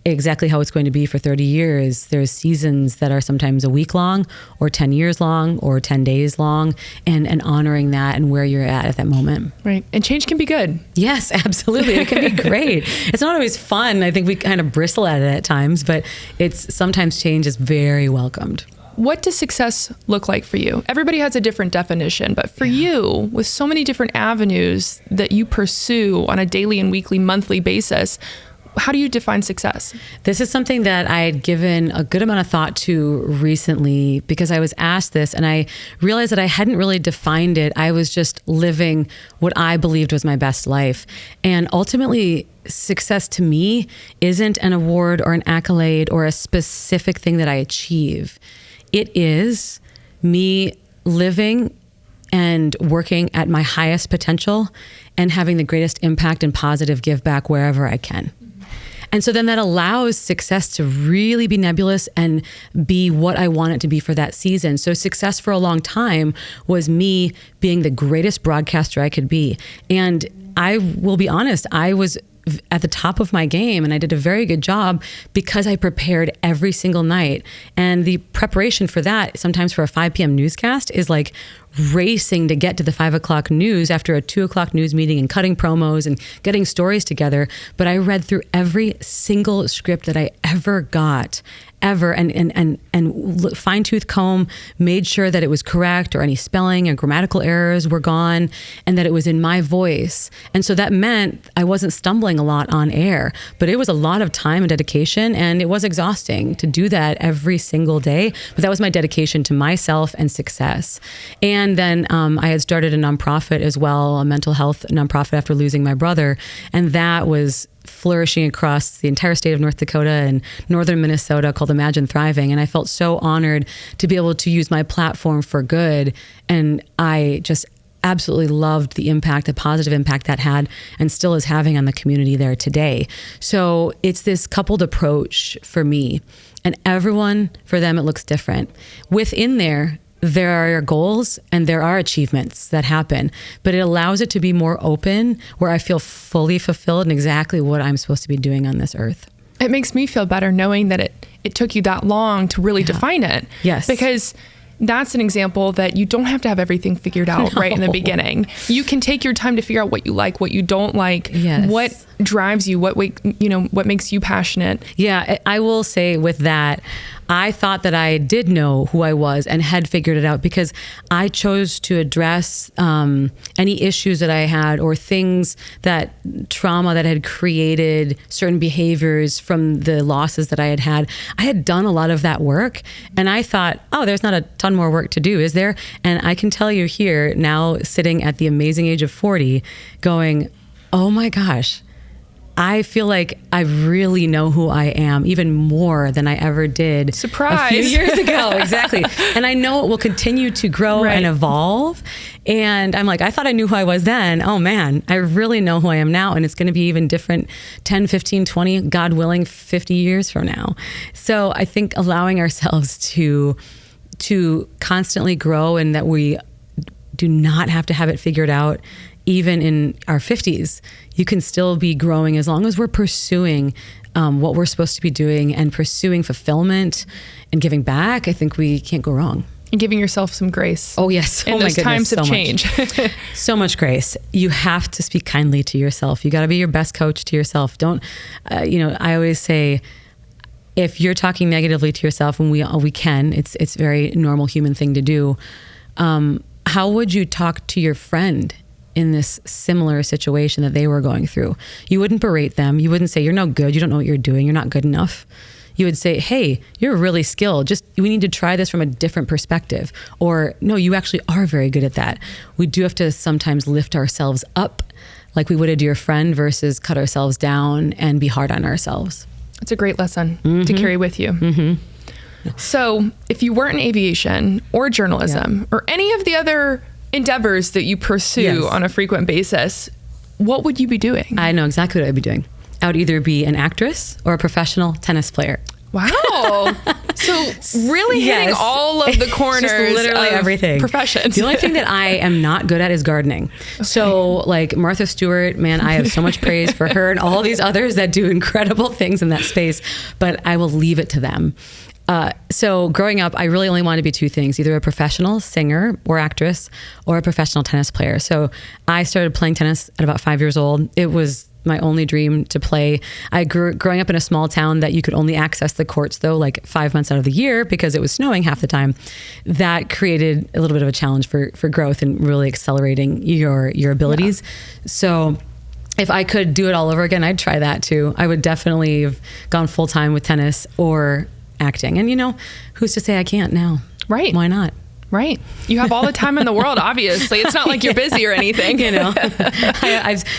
exactly how it's going to be for 30 years. There's seasons that are sometimes a week long or 10 years long or 10 days long, and honoring that and where you're at that moment. Right. And change can be good. Yes, absolutely. It can be great. It's not always fun. I think we kind of bristle at it at times, but sometimes change is very welcomed. What does success look like for you? Everybody has a different definition, but for you, with so many different avenues that you pursue on a daily and weekly, monthly basis, how do you define success? This is something that I had given a good amount of thought to recently, because I was asked this and I realized that I hadn't really defined it. I was just living what I believed was my best life. And ultimately, success to me isn't an award or an accolade or a specific thing that I achieve. It is me living and working at my highest potential and having the greatest impact and positive give back wherever I can. And so then that allows success to really be nebulous and be what I want it to be for that season. So success for a long time was me being the greatest broadcaster I could be. And I will be honest, I was at the top of my game and I did a very good job because I prepared every single night. And the preparation for that, sometimes for a 5 p.m. newscast, is like racing to get to the 5 o'clock news after a 2 o'clock news meeting and cutting promos and getting stories together. But I read through every single script that I ever got, and fine-tooth comb, made sure that it was correct or any spelling and grammatical errors were gone and that it was in my voice. And so that meant I wasn't stumbling a lot on air, but it was a lot of time and dedication, and it was exhausting to do that every single day. But that was my dedication to myself and success. And then I had started a nonprofit as well, a mental health nonprofit after losing my brother. And that was flourishing across the entire state of North Dakota and northern Minnesota, called Imagine Thriving. And I felt so honored to be able to use my platform for good. And I just absolutely loved the impact, the positive impact that had and still is having on the community there today. So it's this coupled approach for me. And everyone, for them, it looks different. Within there are goals and there are achievements that happen, but it allows it to be more open, where I feel fully fulfilled in exactly what I'm supposed to be doing on this earth. It makes me feel better knowing that it took you that long to really define it. Yes. Because that's an example that you don't have to have everything figured out right in the beginning. You can take your time to figure out what you like, what you don't like, what drives you, what makes you passionate. Yeah, I will say with that, I thought that I did know who I was and had figured it out, because I chose to address any issues that I had, or things that trauma that had created certain behaviors from the losses that I had had. I had done a lot of that work, and I thought, oh, there's not a ton more work to do, is there? And I can tell you here now, sitting at the amazing age of 40, going, oh my gosh, I feel like I really know who I am, even more than I ever did a few years ago. Exactly. And I know it will continue to grow and evolve. And I'm like, I thought I knew who I was then. Oh man, I really know who I am now. And it's going to be even different 10, 15, 20, God willing, 50 years from now. So I think allowing ourselves to constantly grow, and that we do not have to have it figured out. Even in our 50s, you can still be growing as long as we're pursuing what we're supposed to be doing and pursuing fulfillment and giving back. I think we can't go wrong. And giving yourself some grace. Oh, yes. In oh, my those goodness. times of so change. Much. So much grace. You have to speak kindly to yourself. You got to be your best coach to yourself. Don't, I always say, if you're talking negatively to yourself, and we can, it's a very normal human thing to do. How would you talk to your friend in this similar situation that they were going through? You wouldn't berate them. You wouldn't say, you're no good. You don't know what you're doing. You're not good enough. You would say, hey, you're really skilled. We need to try this from a different perspective. Or no, you actually are very good at that. We do have to sometimes lift ourselves up like we would a dear friend versus cut ourselves down and be hard on ourselves. It's a great lesson to carry with you. Mm-hmm. So if you weren't in aviation or journalism or any of the other endeavors that you pursue on a frequent basis, what would you be doing? I know exactly what I'd be doing. I would either be an actress or a professional tennis player. Wow. So really hitting all of the corners. Just literally of everything. Professions. The only thing that I am not good at is gardening. Okay. So like Martha Stewart, man, I have so much praise for her and all these others that do incredible things in that space, but I will leave it to them. So growing up, I really only wanted to be two things, either a professional singer or actress or a professional tennis player. So I started playing tennis at about 5 years old. It was my only dream to play. I growing up in a small town that you could only access the courts though, like 5 months out of the year because it was snowing half the time. That created a little bit of a challenge for growth and really accelerating your abilities. Yeah. So if I could do it all over again, I'd try that too. I would definitely have gone full time with tennis or acting. And who's to say I can't now? Right. Why not? Right. You have all the time in the world, obviously. It's not like you're busy or anything.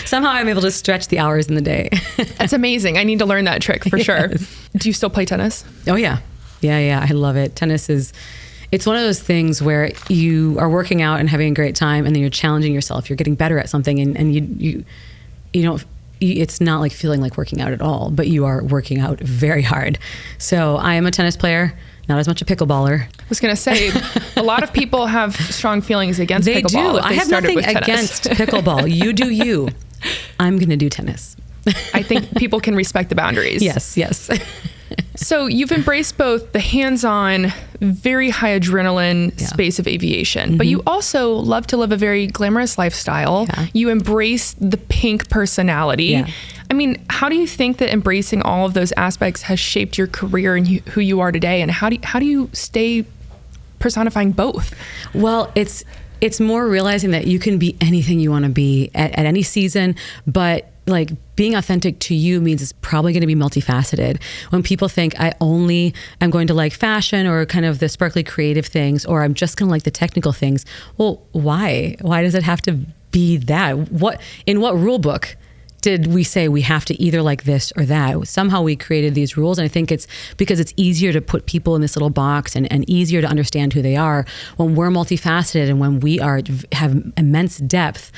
Somehow I'm able to stretch the hours in the day. That's amazing. I need to learn that trick for sure. Do you still play tennis? Oh, yeah. Yeah. I love it. Tennis it's one of those things where you are working out and having a great time and then you're challenging yourself. You're getting better at something and you don't, it's not like feeling like working out at all, but you are working out very hard. So I am a tennis player. Not as much a pickleballer. I was going to say, a lot of people have strong feelings against pickleball. They do. I have nothing against pickleball. You do you. I'm going to do tennis. I think people can respect the boundaries. Yes. So you've embraced both the hands-on, very high adrenaline space of aviation, but you also love to live a very glamorous lifestyle. Yeah. You embrace the pink personality. Yeah. I mean, how do you think that embracing all of those aspects has shaped your career and who you are today? And how do you stay personifying both? Well, it's more realizing that you can be anything you want to be at any season, but like being authentic to you means it's probably going to be multifaceted. When people think I only am going to like fashion or kind of the sparkly creative things, or I'm just going to like the technical things. Well, why? Why does it have to be that? In what rule book did we say we have to either like this or that? Somehow we created these rules, and I think it's because it's easier to put people in this little box and easier to understand who they are. When we're multifaceted and when we have immense depth,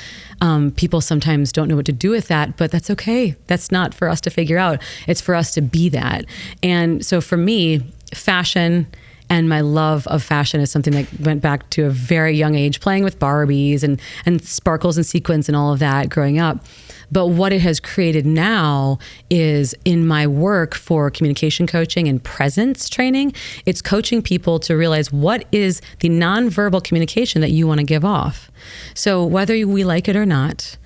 people sometimes don't know what to do with that, but that's okay. That's not for us to figure out. It's for us to be that. And so for me, fashion and my love of fashion is something that went back to a very young age, playing with Barbies and sparkles and sequins and all of that growing up. But what it has created now is in my work for communication coaching and presence training, it's coaching people to realize what is the nonverbal communication that you want to give off. So whether we like it or not,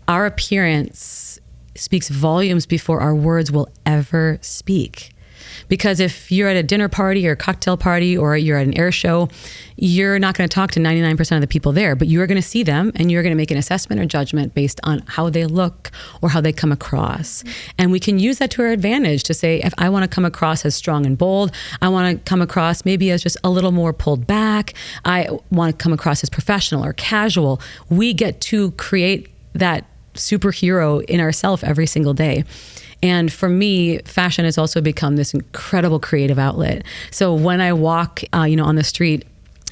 our appearance speaks volumes before our words will ever speak. Because if you're at a dinner party or a cocktail party or you're at an air show, you're not going to talk to 99% of the people there, but you are going to see them and you're going to make an assessment or judgment based on how they look or how they come across. And we can use that to our advantage to say, if I want to come across as strong and bold, I want to come across maybe as just a little more pulled back. I want to come across as professional or casual. We get to create that superhero in ourselves every single day. And for me, fashion has also become this incredible creative outlet. So when I walk, on the street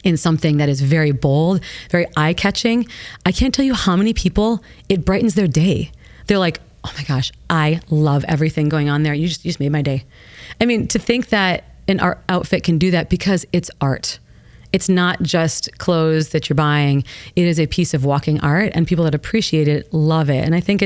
in something that is very bold, very eye-catching, I can't tell you how many people it brightens their day. They're like, oh my gosh, I love everything going on there. You just made my day. I mean, to think that an art outfit can do that because it's art. It's not just clothes that you're buying. It is a piece of walking art, and people that appreciate it love it. And I think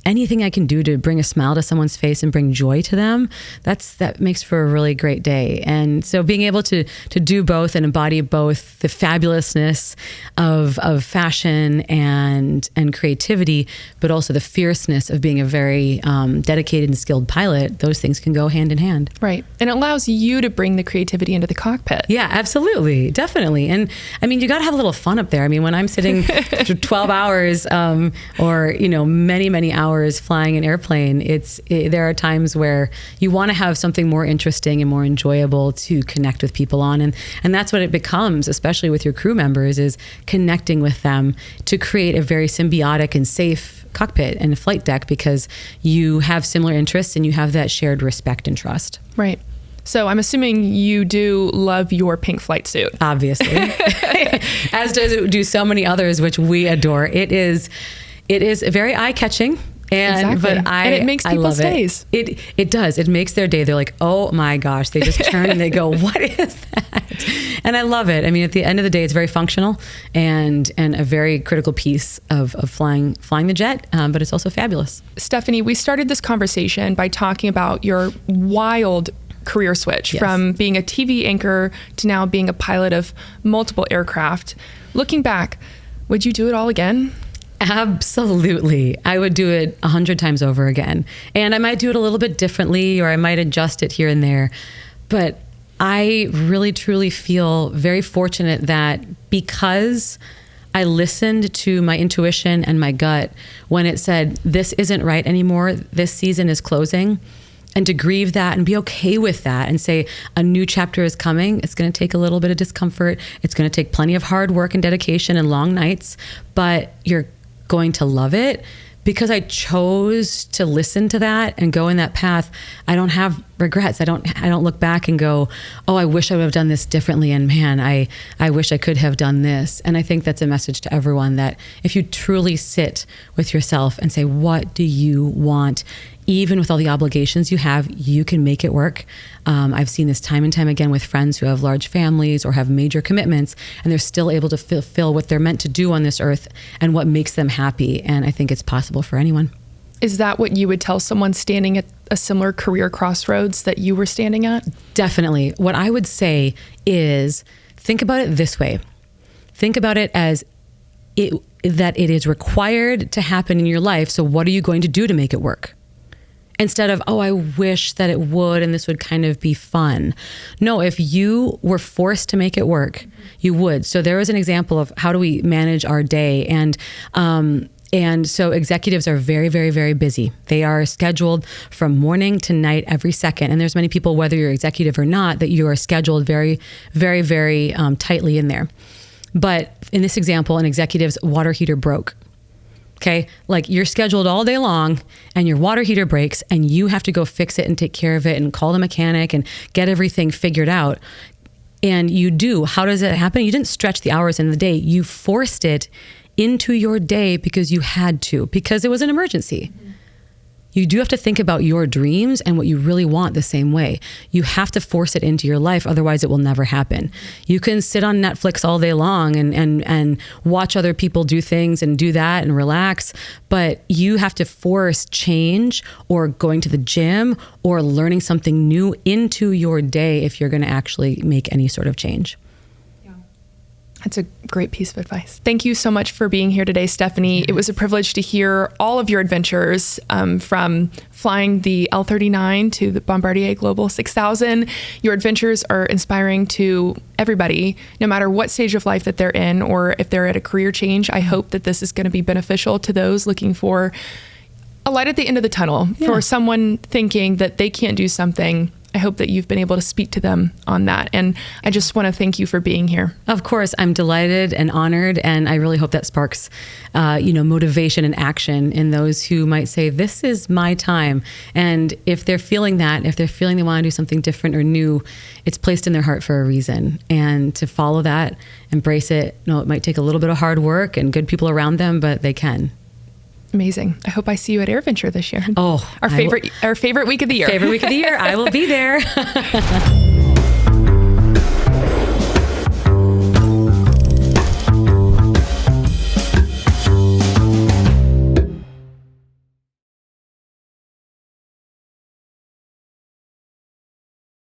anything I can do to bring a smile to someone's face and bring joy to them, that makes for a really great day. And so being able to do both and embody both the fabulousness of fashion and creativity, but also the fierceness of being a very dedicated and skilled pilot, those things can go hand in hand. Right. And it allows you to bring the creativity into the cockpit. Yeah, absolutely. Definitely. And I mean, you got to have a little fun up there. I mean, when I'm sitting for 12 hours or, many, many hours flying an airplane, there are times where you want to have something more interesting and more enjoyable to connect with people on. And that's what it becomes, especially with your crew members, is connecting with them to create a very symbiotic and safe cockpit and a flight deck, because you have similar interests and you have that shared respect and trust. Right. So I'm assuming you do love your pink flight suit. Obviously. As do so many others, which we adore. It is very eye-catching. Exactly. And it makes people's days. It does. It makes their day. They're like, oh my gosh. They just turn and they go, what is that? And I love it. I mean, at the end of the day, it's very functional and a very critical piece of flying the jet, but it's also fabulous. Stephanie, we started this conversation by talking about your wild career switch. Yes. From being a TV anchor to now being a pilot of multiple aircraft. Looking back, would you do it all again? Absolutely. I would do it 100 times over again. And I might do it a little bit differently, or I might adjust it here and there. But I really, truly feel very fortunate that because I listened to my intuition and my gut when it said, this isn't right anymore, this season is closing, and to grieve that and be okay with that and say a new chapter is coming. It's going to take a little bit of discomfort. It's going to take plenty of hard work and dedication and long nights, but you're going to love it. Because I chose to listen to that and go in that path, I don't have regrets. I don't look back and go, oh, I wish I would have done this differently. And man, I wish I could have done this. And I think that's a message to everyone, that if you truly sit with yourself and say, what do you want? Even with all the obligations you have, you can make it work. I've seen this time and time again with friends who have large families or have major commitments, and they're still able to fulfill what they're meant to do on this earth and what makes them happy. And I think it's possible for anyone. Is that what you would tell someone standing at a similar career crossroads that you were standing at? Definitely. What I would say is, think about it this way. Think about it as that it is required to happen in your life. So what are you going to do to make it work? Instead of, oh, I wish that it would, and this would kind of be fun. No, if you were forced to make it work, you would. So there was an example of how do we manage our day. And so executives are very, very, very busy. They are scheduled from morning to night every second. And there's many people, whether you're executive or not, that you are scheduled very, very, very tightly in there. But in this example, an executive's water heater broke. Okay, like you're scheduled all day long and your water heater breaks and you have to go fix it and take care of it and call the mechanic and get everything figured out. And you do. How does it happen? You didn't stretch the hours in the day. You forced it into your day because you had to, because it was an emergency. Mm-hmm. You do have to think about your dreams and what you really want the same way. You have to force it into your life, otherwise it will never happen. You can sit on Netflix all day long and watch other people do things and do that and relax, but you have to force change or going to the gym or learning something new into your day if you're going to actually make any sort of change. That's a great piece of advice. Thank you so much for being here today, Stephanie. Yes. It was a privilege to hear all of your adventures, from flying the L-39 to the Bombardier Global 6000. Your adventures are inspiring to everybody, no matter what stage of life that they're in or if they're at a career change. I hope that this is going to be beneficial to those looking for a light at the end of the tunnel. Yeah. For someone thinking that they can't do something, I hope that you've been able to speak to them on that. And I just want to thank you for being here. Of course, I'm delighted and honored. And I really hope that sparks, motivation and action in those who might say, this is my time. And if they're feeling that, if they're feeling they want to do something different or new, it's placed in their heart for a reason. And to follow that, embrace it. It might take a little bit of hard work and good people around them, but they can. Amazing. I hope I see you at AirVenture this year. Oh, our favorite week of the year. Favorite week of the year. I will be there.